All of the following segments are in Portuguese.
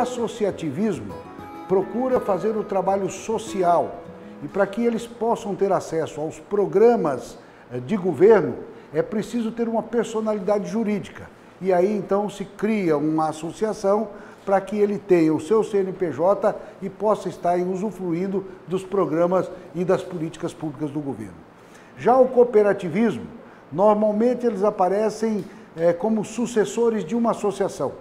associativismo procura fazer o trabalho social e para que eles possam ter acesso aos programas de governo é preciso ter uma personalidade jurídica. E aí então se cria uma associação para que ele tenha o seu CNPJ e possa estar usufruindo dos programas e das políticas públicas do governo. Já o cooperativismo, normalmente eles aparecem como sucessores de uma associação,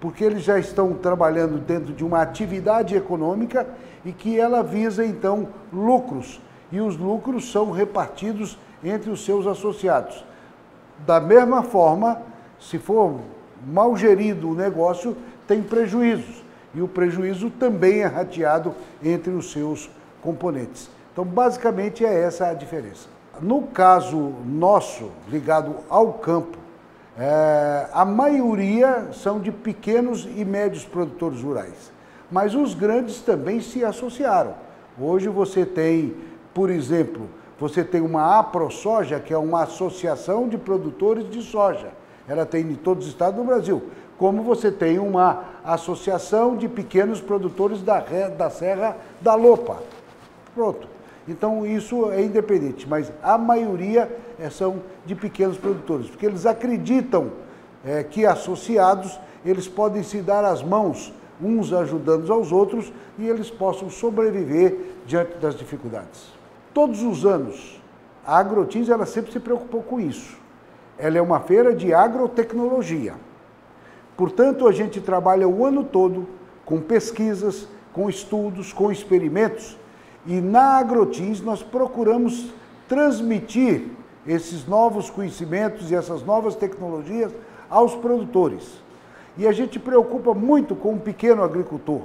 porque eles já estão trabalhando dentro de uma atividade econômica e que ela visa então lucros, e os lucros são repartidos entre os seus associados. Da mesma forma, se for mal gerido o negócio, tem prejuízos, e o prejuízo também é rateado entre os seus componentes. Então, basicamente, é essa a diferença. No caso nosso, ligado ao campo, a maioria são de pequenos e médios produtores rurais, mas os grandes também se associaram. Hoje você tem, por exemplo, você tem uma AproSoja, que é uma associação de produtores de soja. Ela tem em todos os estados do Brasil. Como você tem uma associação de pequenos produtores da Serra da Lopa. Pronto. Então isso é independente, mas a maioria são de pequenos produtores, porque eles acreditam que associados eles podem se dar as mãos, uns ajudando aos outros, e eles possam sobreviver diante das dificuldades. Todos os anos, a Agrotins ela sempre se preocupou com isso. Ela é uma feira de agrotecnologia. Portanto, a gente trabalha o ano todo com pesquisas, com estudos, com experimentos, e na Agrotins nós procuramos transmitir esses novos conhecimentos e essas novas tecnologias aos produtores. E a gente preocupa muito com o pequeno agricultor,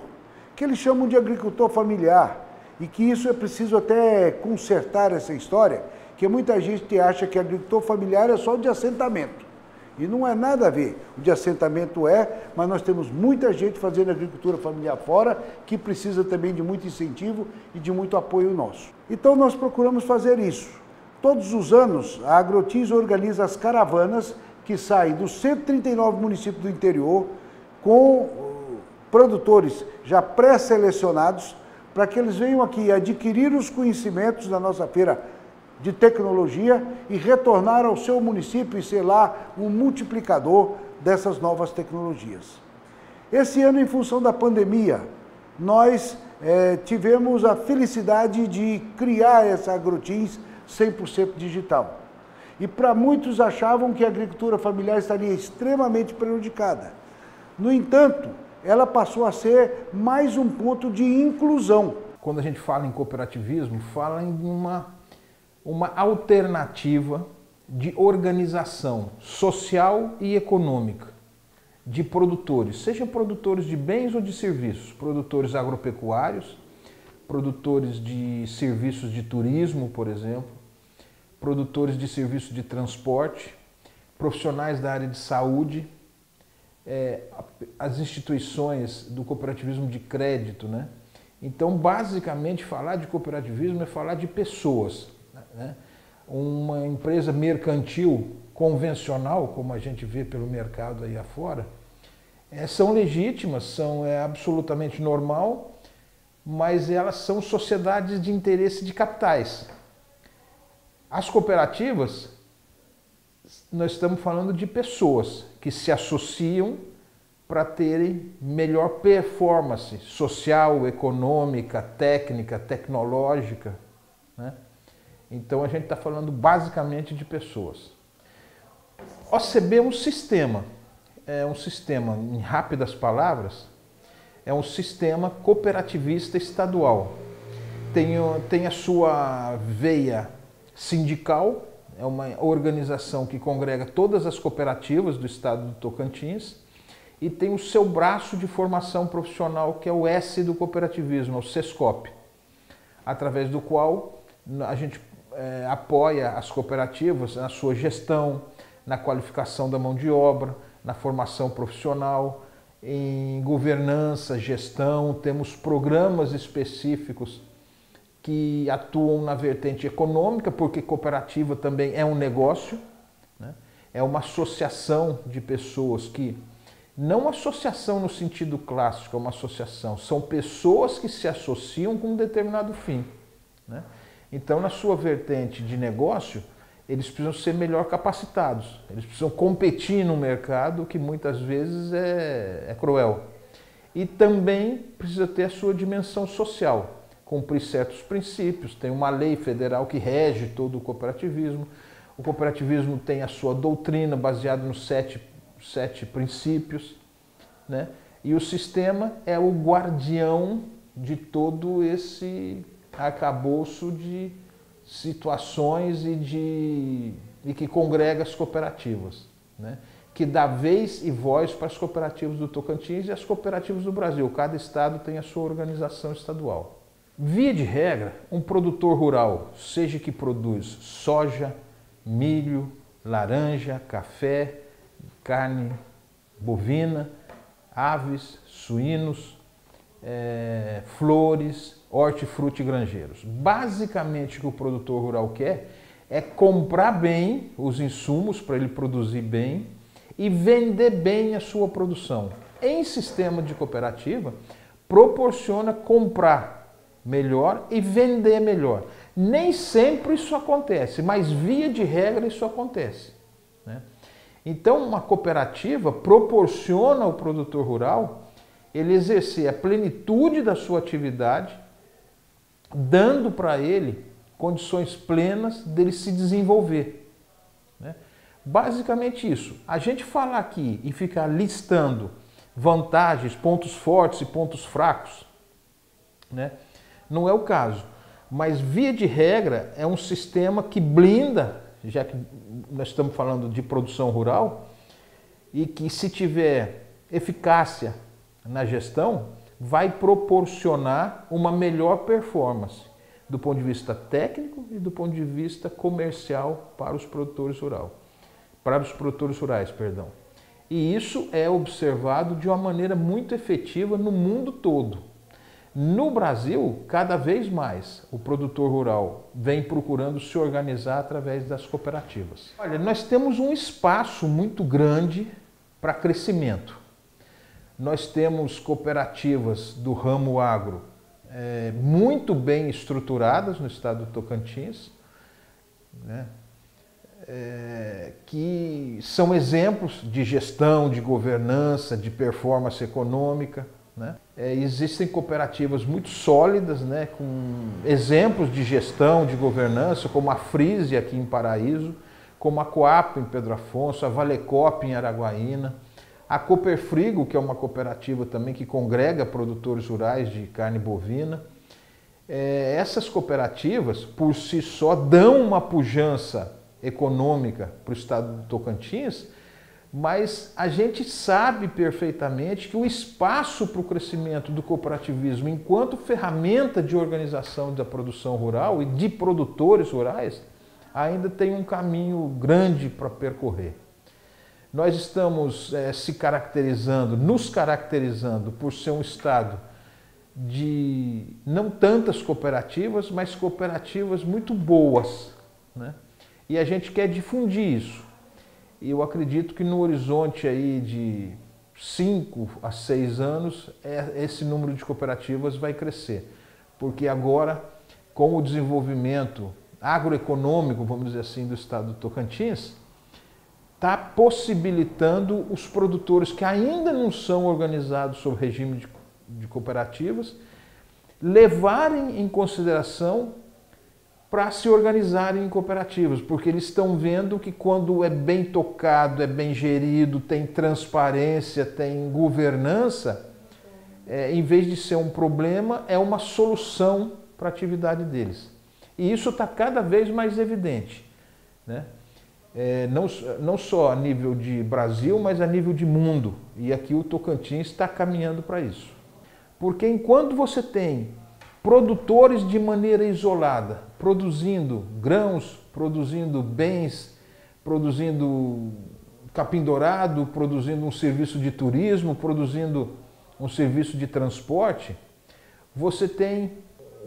que eles chamam de agricultor familiar, e que isso é preciso até consertar essa história, que muita gente acha que agricultor familiar é só o de assentamento. E não é nada a ver. O de assentamento mas nós temos muita gente fazendo agricultura familiar fora, que precisa também de muito incentivo e de muito apoio nosso. Então nós procuramos fazer isso. Todos os anos, a Agrotins organiza as caravanas que saem dos 139 municípios do interior, com produtores já pré-selecionados, para que eles venham aqui adquirir os conhecimentos da nossa feira de tecnologia e retornar ao seu município e ser lá um multiplicador dessas novas tecnologias. Esse ano, em função da pandemia, nós tivemos a felicidade de criar essa Agrotins 100% digital. E para muitos achavam que a agricultura familiar estaria extremamente prejudicada. No entanto, ela passou a ser mais um ponto de inclusão. Quando a gente fala em cooperativismo, fala em uma alternativa de organização social e econômica de produtores, sejam produtores de bens ou de serviços, produtores agropecuários, produtores de serviços de turismo, por exemplo, produtores de serviços de transporte, profissionais da área de saúde, as instituições do cooperativismo de crédito, né? Então, basicamente, falar de cooperativismo é falar de pessoas. Uma empresa mercantil convencional, como a gente vê pelo mercado aí afora, são legítimas, é absolutamente normal, mas elas são sociedades de interesse de capitais. As cooperativas, nós estamos falando de pessoas que se associam para terem melhor performance social, econômica, técnica, tecnológica, né? Então a gente está falando basicamente de pessoas. OCB é um sistema, em rápidas palavras, é um sistema cooperativista estadual. Tem a sua veia sindical, é uma organização que congrega todas as cooperativas do estado do Tocantins, e tem o seu braço de formação profissional, que é o S do cooperativismo, o SESCOP, através do qual a gente apoia as cooperativas na sua gestão, na qualificação da mão de obra, na formação profissional, em governança, gestão. Temos programas específicos que atuam na vertente econômica, porque cooperativa também é um negócio, né? É uma associação de pessoas que Não associação no sentido clássico, é uma associação. São pessoas que se associam com um determinado fim, né? Então, na sua vertente de negócio, eles precisam ser melhor capacitados. Eles precisam competir no mercado, que muitas vezes é cruel. E também precisa ter a sua dimensão social, cumprir certos princípios. Tem uma lei federal que rege todo o cooperativismo. O cooperativismo tem a sua doutrina baseada nos sete princípios, né? E o sistema é o guardião de todo esse arcabouço de situações e que congrega as cooperativas, né? Que dá vez e voz para as cooperativas do Tocantins e as cooperativas do Brasil. Cada estado tem a sua organização estadual. Via de regra, um produtor rural, seja que produz soja, milho, laranja, café, carne bovina, aves, suínos, flores, hortifruti grangeiros. Basicamente o que o produtor rural quer é comprar bem os insumos para ele produzir bem e vender bem a sua produção. Em sistema de cooperativa, proporciona comprar melhor e vender melhor. Nem sempre isso acontece, mas via de regra isso acontece, né? Então, uma cooperativa proporciona ao produtor rural ele exercer a plenitude da sua atividade, dando para ele condições plenas dele se desenvolver, né? Basicamente isso. A gente falar aqui e ficar listando vantagens, pontos fortes e pontos fracos, né? Não é o caso. Mas, via de regra, é um sistema que blinda, já que nós estamos falando de produção rural, e que, se tiver eficácia na gestão, vai proporcionar uma melhor performance do ponto de vista técnico e do ponto de vista comercial para os produtores rurais, perdão. E isso é observado de uma maneira muito efetiva no mundo todo. No Brasil, cada vez mais, o produtor rural vem procurando se organizar através das cooperativas. Olha, nós temos um espaço muito grande para crescimento. Nós temos cooperativas do ramo agro muito bem estruturadas no estado do Tocantins, né? Que são exemplos de gestão, de governança, de performance econômica, né? Existem cooperativas muito sólidas, né, com exemplos de gestão, de governança, como a Frise aqui em Paraíso, como a Coap em Pedro Afonso, a Valecop em Araguaína, a Cooperfrigo, que é uma cooperativa também que congrega produtores rurais de carne bovina. Essas cooperativas, por si só, dão uma pujança econômica para o estado do Tocantins, mas a gente sabe perfeitamente que o espaço para o crescimento do cooperativismo enquanto ferramenta de organização da produção rural e de produtores rurais ainda tem um caminho grande para percorrer. Nós estamos nos caracterizando por ser um estado de não tantas cooperativas, mas cooperativas muito boas, né? E a gente quer difundir isso. E eu acredito que no horizonte aí de 5 a 6 anos, esse número de cooperativas vai crescer. Porque agora, com o desenvolvimento agroeconômico, vamos dizer assim, do estado do Tocantins, está possibilitando os produtores que ainda não são organizados sob regime de cooperativas levarem em consideração para se organizarem em cooperativas, porque eles estão vendo que quando é bem tocado, é bem gerido, tem transparência, tem governança, em vez de ser um problema, é uma solução para a atividade deles. E isso está cada vez mais evidente, né? Não só a nível de Brasil, mas a nível de mundo. E aqui o Tocantins está caminhando para isso. Porque enquanto você tem produtores de maneira isolada, produzindo grãos, produzindo bens, produzindo capim dourado, produzindo um serviço de turismo, produzindo um serviço de transporte, você tem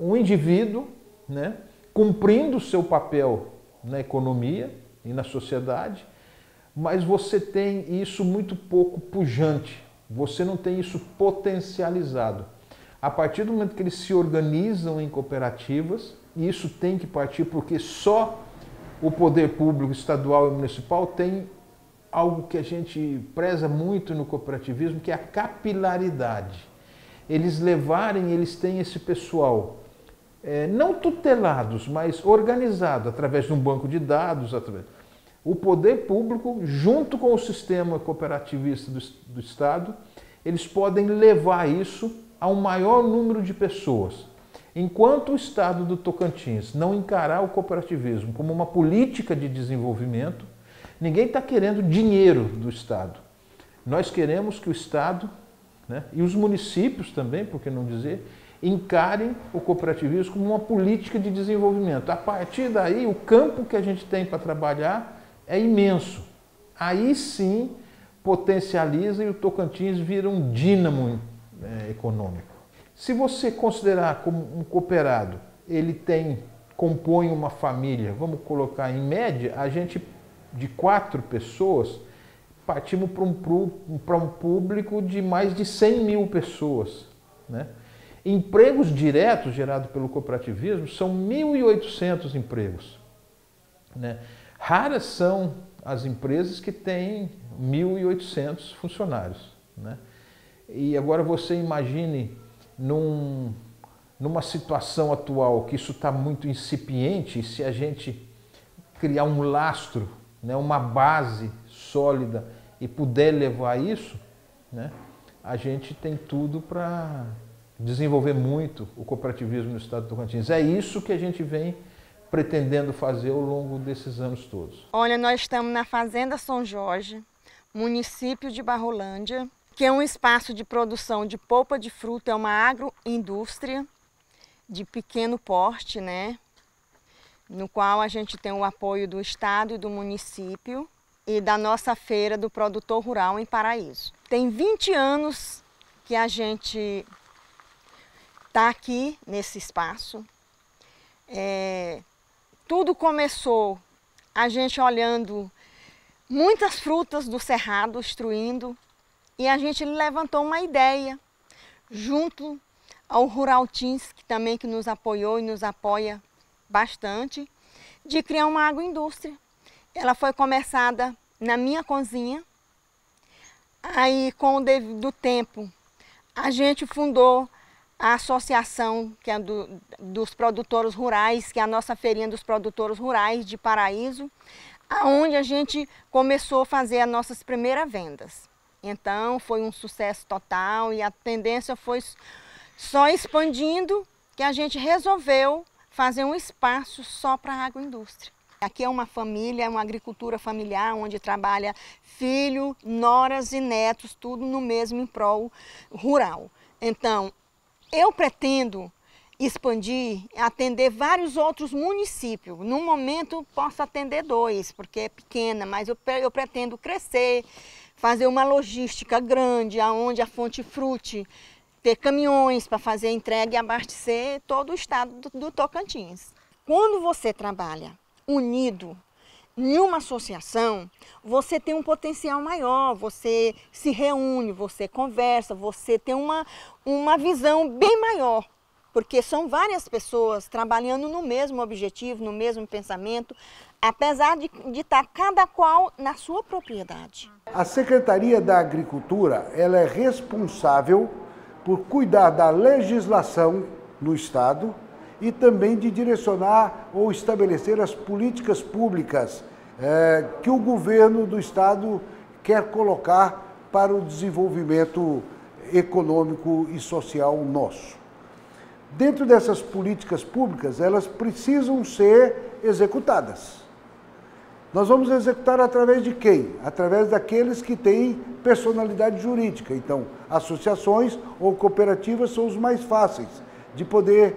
um indivíduo, né, cumprindo o seu papel na economia e na sociedade, mas você tem isso muito pouco pujante, Você não tem isso potencializado. A partir do momento que eles se organizam em cooperativas, e isso tem que partir porque só o poder público estadual e municipal tem algo que a gente preza muito no cooperativismo, que é a capilaridade. Eles têm esse pessoal, não tutelados, mas organizado, através de um banco de dados, o poder público, junto com o sistema cooperativista do Estado, eles podem levar isso a um maior número de pessoas. Enquanto o Estado do Tocantins não encarar o cooperativismo como uma política de desenvolvimento, ninguém está querendo dinheiro do Estado. Nós queremos que o Estado, né, e os municípios também, por que não dizer, encarem o cooperativismo como uma política de desenvolvimento. A partir daí, o campo que a gente tem para trabalhar é imenso. Aí sim potencializa e o Tocantins vira um dínamo econômico. Se você considerar como um cooperado, ele compõe uma família, vamos colocar em média, a gente de 4 pessoas, partimos para um público de mais de 100 mil pessoas, né? Empregos diretos gerados pelo cooperativismo são 1.800 empregos, né? Raras são as empresas que têm 1.800 funcionários, né? E agora você imagine numa situação atual que isso está muito incipiente, se a gente criar um lastro, né, uma base sólida e puder levar isso, né, a gente tem tudo para desenvolver muito o cooperativismo no estado do Tocantins. É isso que a gente vem pretendendo fazer ao longo desses anos todos. Olha, nós estamos na Fazenda São Jorge, município de Barrolândia, que é um espaço de produção de polpa de fruta, é uma agroindústria de pequeno porte, né? No qual a gente tem o apoio do Estado e do município e da nossa feira do produtor rural em Paraíso. Tem 20 anos que a gente está aqui nesse espaço. Tudo começou a gente olhando muitas frutas do cerrado, destruindo, e a gente levantou uma ideia, junto ao Rural Teams, que também nos apoiou e nos apoia bastante, de criar uma agroindústria. Ela foi começada na minha cozinha, aí com o devido tempo a gente fundou a associação que é dos produtores rurais, que é a nossa feirinha dos produtores rurais de Paraíso, onde a gente começou a fazer as nossas primeiras vendas. Então foi um sucesso total e a tendência foi só expandindo, que a gente resolveu fazer um espaço só para a agroindústria. Aqui é uma família, é uma agricultura familiar, onde trabalha filho, noras e netos, tudo no mesmo em prol rural. Então, eu pretendo expandir, atender vários outros municípios. No momento, posso atender 2, porque é pequena, mas eu pretendo crescer, fazer uma logística grande, onde a Fonte Frutti ter caminhões para fazer entrega e abastecer todo o estado do Tocantins. Quando você trabalha unido em uma associação, você tem um potencial maior, você se reúne, você conversa, você tem uma visão bem maior, porque são várias pessoas trabalhando no mesmo objetivo, no mesmo pensamento, apesar de estar cada qual na sua propriedade. A Secretaria da Agricultura, ela é responsável por cuidar da legislação no Estado e também de direcionar ou estabelecer as políticas públicas que o governo do Estado quer colocar para o desenvolvimento econômico e social nosso. Dentro dessas políticas públicas, elas precisam ser executadas. Nós vamos executar através de quem? Através daqueles que têm personalidade jurídica. Então, associações ou cooperativas são os mais fáceis de poder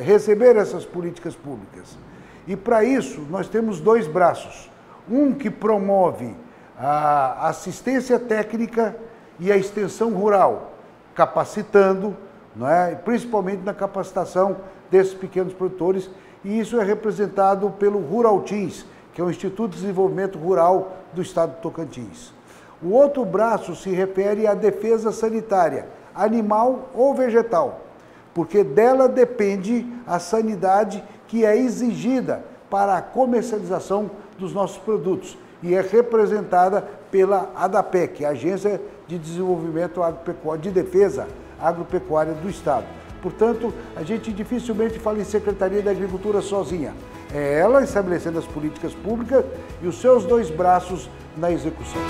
receber essas políticas públicas. E para isso, nós temos 2 braços. Um que promove a assistência técnica e a extensão rural, capacitando, não é? Principalmente na capacitação desses pequenos produtores, e isso é representado pelo Rural Teams, que é o Instituto de Desenvolvimento Rural do Estado do Tocantins. O outro braço se refere à defesa sanitária, animal ou vegetal, porque dela depende a sanidade que é exigida para a comercialização dos nossos produtos e é representada pela ADAPEC, a Agência de Desenvolvimento Agropecuário, de Defesa Agropecuária do Estado. Portanto, a gente dificilmente fala em Secretaria da Agricultura sozinha. É ela estabelecendo as políticas públicas e os seus dois braços na execução.